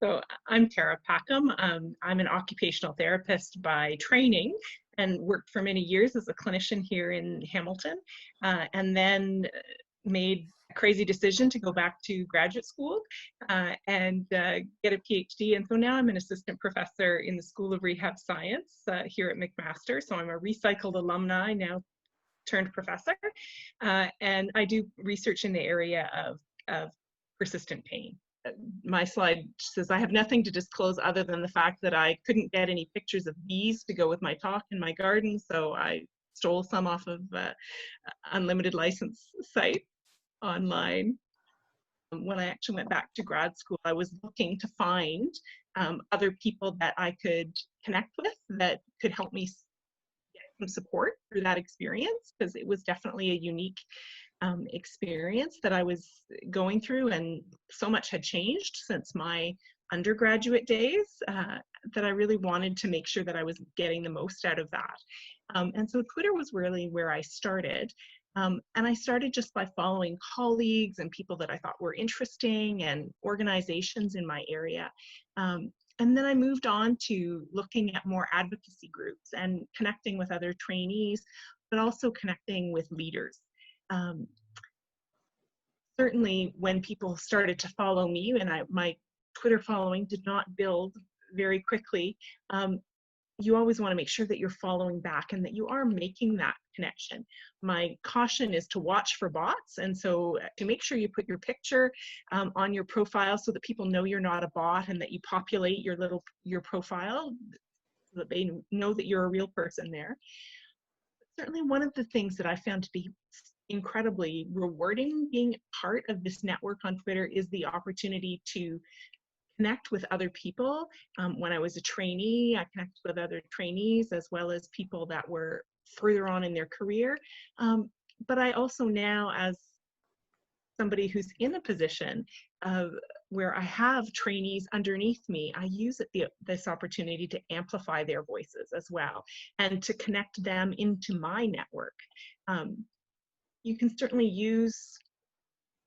So I'm Tara Packham. I'm an occupational therapist by training and worked for many years as a clinician here in Hamilton, and then made a crazy decision to go back to graduate school and get a PhD. And so now I'm an assistant professor in the School of Rehab Science here at McMaster. So I'm a recycled alumni now turned professor, and I do research in the area of persistent pain. My slide says I have nothing to disclose other than the fact that I couldn't get any pictures of bees to go with my talk in my garden, so I stole some off of unlimited license site online. When I actually went back to grad school, I was looking to find other people that I could connect with that could help me get some support through that experience, because it was definitely a unique experience that I was going through, and so much had changed since my undergraduate days that I really wanted to make sure that I was getting the most out of that. And so Twitter was really where I started. And I started just by following colleagues and people that I thought were interesting and organizations in my area. And then I moved on to looking at more advocacy groups and connecting with other trainees, but also connecting with leaders. Certainly when people started to follow me, and my Twitter following did not build very quickly, you always want to make sure that you're following back and that you are making that connection. My caution is to watch for bots, and so to make sure you put your picture on your profile so that people know you're not a bot, and that you populate your profile so that they know that you're a real person there. Certainly one of the things that I found to be incredibly rewarding being part of this network on Twitter is the opportunity to connect with other people. When I was a trainee, I connected with other trainees as well as people that were further on in their career. But I also now, as somebody who's in a position where I have trainees underneath me, I use this opportunity to amplify their voices as well and to connect them into my network. You can certainly use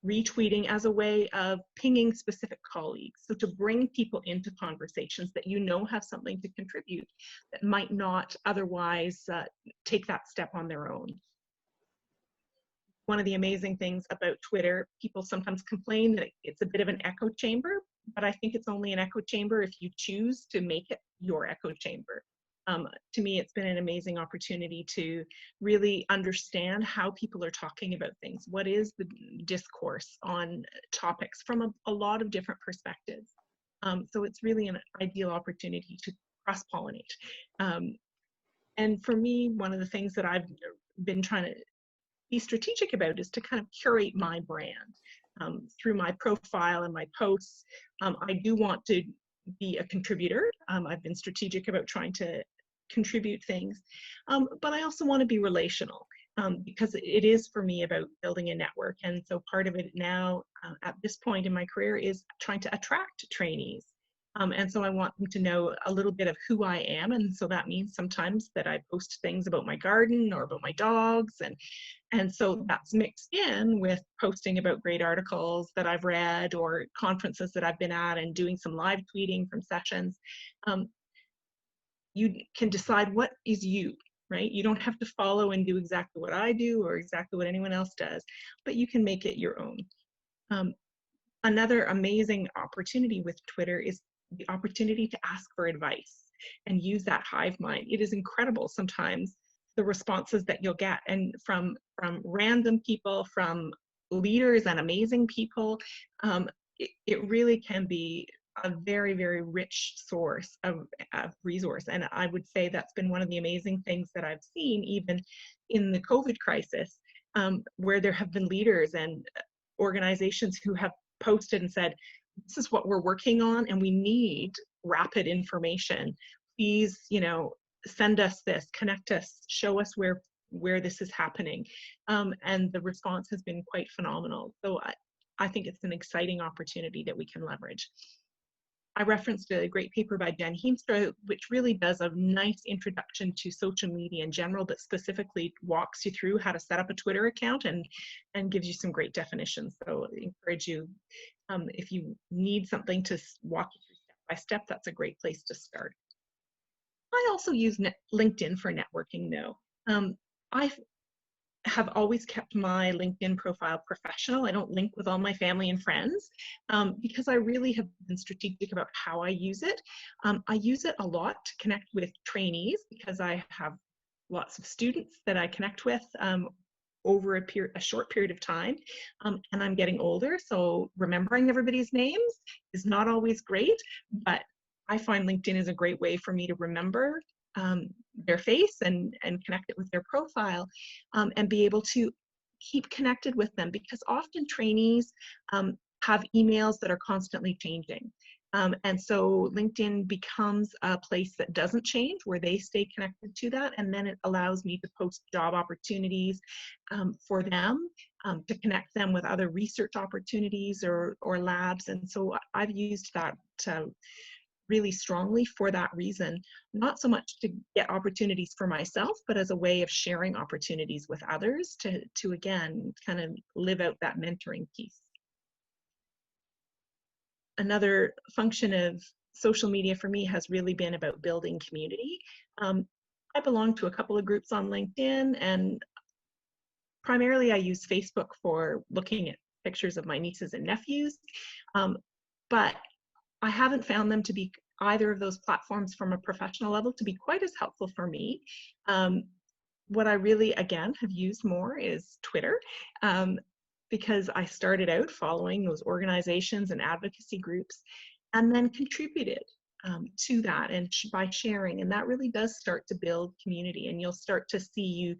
retweeting as a way of pinging specific colleagues. So to bring people into conversations that you know have something to contribute that might not otherwise take that step on their own. One of the amazing things about Twitter, people sometimes complain that it's a bit of an echo chamber, but I think it's only an echo chamber if you choose to make it your echo chamber. To me, it's been an amazing opportunity to really understand how people are talking about things. What is the discourse on topics from a lot of different perspectives? So it's really an ideal opportunity to cross-pollinate. And for me, one of the things that I've been trying to be strategic about is to kind of curate my brand through my profile and my posts. I do want to be a contributor. I've been strategic about trying to contribute things, but I also want to be relational because it is for me about building a network. And so part of it now at this point in my career is trying to attract trainees. And so I want them to know a little bit of who I am. And so that means sometimes that I post things about my garden or about my dogs. And so that's mixed in with posting about great articles that I've read or conferences that I've been at and doing some live tweeting from sessions. You can decide what is you, right? You don't have to follow and do exactly what I do or exactly what anyone else does, but you can make it your own. Another amazing opportunity with Twitter is the opportunity to ask for advice and use that hive mind. It is incredible sometimes the responses that you'll get, and from random people, from leaders and amazing people. It really can be a very, very rich source of resource. And I would say that's been one of the amazing things that I've seen even in the COVID crisis, where there have been leaders and organizations who have posted and said, this is what we're working on and we need rapid information. Please, send us this, connect us, show us where this is happening. And the response has been quite phenomenal. So I think it's an exciting opportunity that we can leverage. I referenced a great paper by Jen Heemstra, which really does a nice introduction to social media in general, but specifically walks you through how to set up a Twitter account and gives you some great definitions. So I encourage you, if you need something to walk you through by step, that's a great place to start. I also use LinkedIn for networking though. I have always kept my LinkedIn profile professional. I don't link with all my family and friends because I really have been strategic about how I use it. I use it a lot to connect with trainees because I have lots of students that I connect with over a short period of time, and I'm getting older, so remembering everybody's names is not always great, but I find LinkedIn is a great way for me to remember their face and connect it with their profile, and be able to keep connected with them, because often trainees have emails that are constantly changing. And so LinkedIn becomes a place that doesn't change, where they stay connected to that, and then it allows me to post job opportunities for them, to connect them with other research opportunities or labs. And so I've used that really strongly for that reason, not so much to get opportunities for myself, but as a way of sharing opportunities with others to again, kind of live out that mentoring piece. Another function of social media for me has really been about building community. I belong to a couple of groups on LinkedIn, and primarily I use Facebook for looking at pictures of my nieces and nephews, but I haven't found them to be, either of those platforms from a professional level, to be quite as helpful for me. What I really, again, have used more is Twitter, because I started out following those organizations and advocacy groups and then contributed to that and by sharing, and that really does start to build community, and you'll start to see you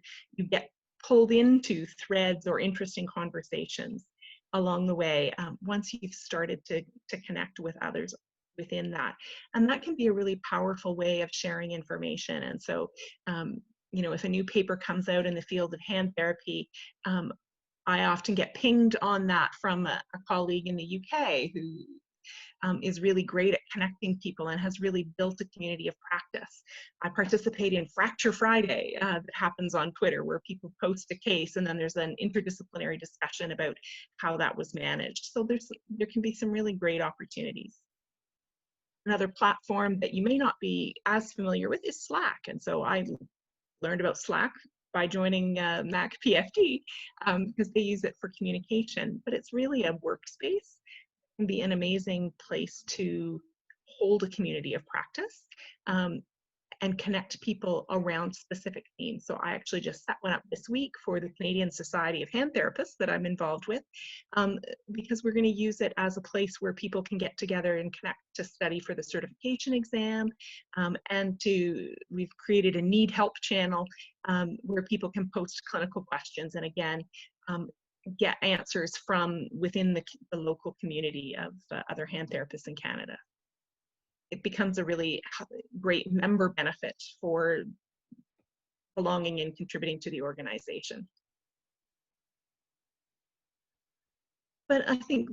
get pulled into threads or interesting conversations along the way once you've started to connect with others within that. And that can be a really powerful way of sharing information. And so, you know, if a new paper comes out in the field of hand therapy, I often get pinged on that from a colleague in the UK who is really great at connecting people and has really built a community of practice. I participate in Fracture Friday that happens on Twitter, where people post a case and then there's an interdisciplinary discussion about how that was managed. So there can be some really great opportunities. Another platform that you may not be as familiar with is Slack. And so I learned about Slack by joining Mac PFD because they use it for communication, but it's really a workspace. Can be an amazing place to hold a community of practice and connect people around specific themes. So I actually just set one up this week for the Canadian Society of Hand Therapists that I'm involved with, because we're going to use it as a place where people can get together and connect to study for the certification exam, and we've created a need help channel where people can post clinical questions and again, get answers from within the local community of other hand therapists in Canada. It becomes a really great member benefit for belonging and contributing to the organization. But I think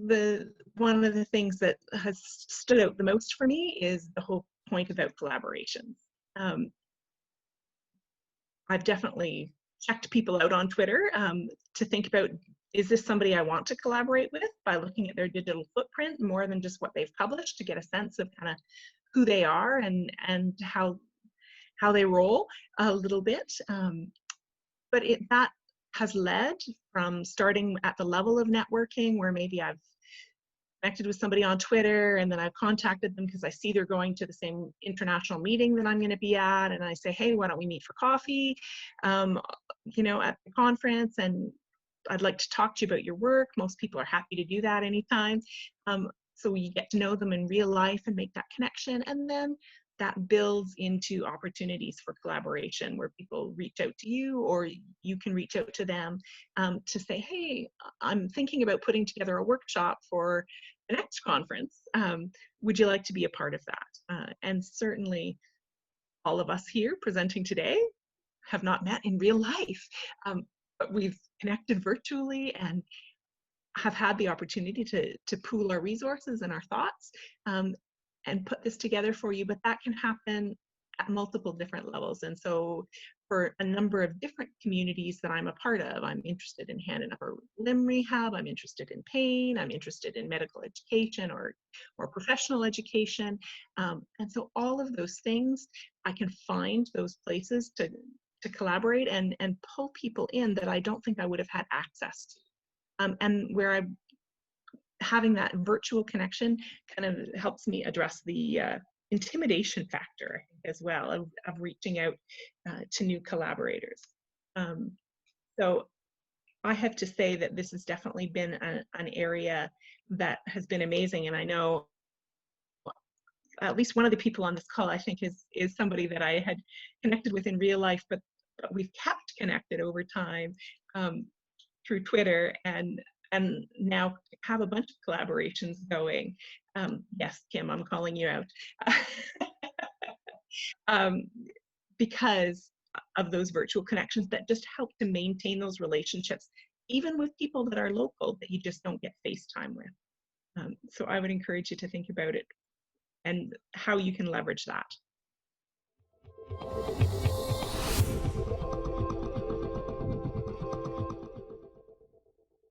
one of the things that has stood out the most for me is the whole point about collaborations. I've definitely checked people out on Twitter to think about, is this somebody I want to collaborate with, by looking at their digital footprint more than just what they've published, to get a sense of kind of who they are and how they roll a little bit. But that has led from starting at the level of networking, where maybe I've connected with somebody on Twitter and then I've contacted them because I see they're going to the same international meeting that I'm going to be at, and I say, hey, why don't we meet for coffee, you know, at the conference, and I'd like to talk to you about your work. Most people are happy to do that anytime. So you get to know them in real life and make that connection, and then that builds into opportunities for collaboration where people reach out to you or you can reach out to them to say, hey, I'm thinking about putting together a workshop for the next conference. Would you like to be a part of that? And certainly all of us here presenting today have not met in real life, but we've connected virtually and have had the opportunity to pool our resources and our thoughts and put this together for you. But that can happen at multiple different levels. And so for a number of different communities that I'm a part of. I'm interested in hand and upper limb rehab. I'm interested in pain. I'm interested in medical education or professional education. And so all of those things, I can find those places to collaborate and pull people in that I don't think I would have had access to. And where I'm having that virtual connection kind of helps me address the intimidation factor, I think, as well, of reaching out to new collaborators. So I have to say that this has definitely been an area that has been amazing. And I know at least one of the people on this call, I think, is somebody that I had connected with in real life, but we've kept connected over time through Twitter, and now have a bunch of collaborations going. Yes, Kim, I'm calling you out. Because of those virtual connections that just help to maintain those relationships, even with people that are local that you just don't get FaceTime with. So I would encourage you to think about it and how you can leverage that.